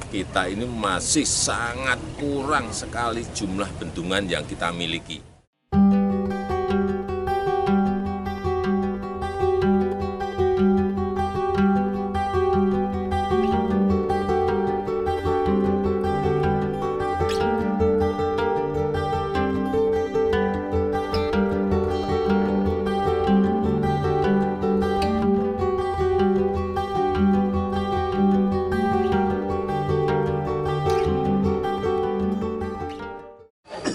kita ini masih sangat kurang sekali jumlah bendungan yang kita miliki.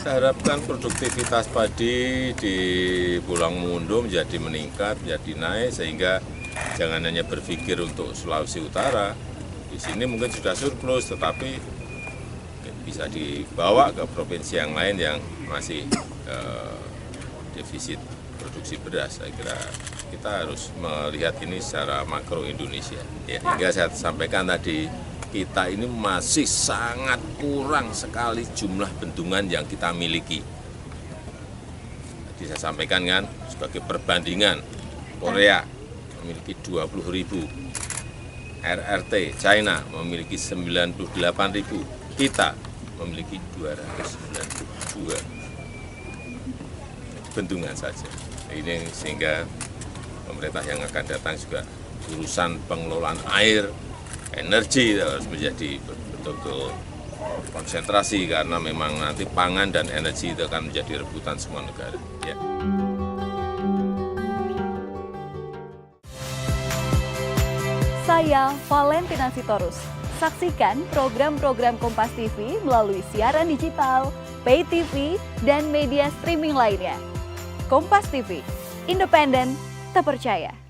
Kita harapkan produktivitas padi di Pulau Mundu menjadi meningkat, menjadi naik, sehingga jangan hanya berpikir untuk Sulawesi Utara. Di sini mungkin sudah surplus, tetapi bisa dibawa ke provinsi yang lain yang masih defisit produksi beras. Saya kira kita harus melihat ini secara makro Indonesia. Ya, hingga saya sampaikan tadi, kita ini masih sangat kurang sekali jumlah bendungan yang kita miliki. Tadi saya sampaikan kan, sebagai perbandingan, Korea memiliki 20.000, RRT China memiliki 98.000, kita memiliki 292 bendungan saja. Ini sehingga pemerintah yang akan datang juga urusan pengelolaan air, energi harus menjadi betul-betul konsentrasi, karena memang nanti pangan dan energi itu akan menjadi rebutan semua negara. Ya. Saya Valentina Sitorus. Saksikan program-program Kompas TV melalui siaran digital, pay TV, dan media streaming lainnya. Kompas TV, independen, terpercaya.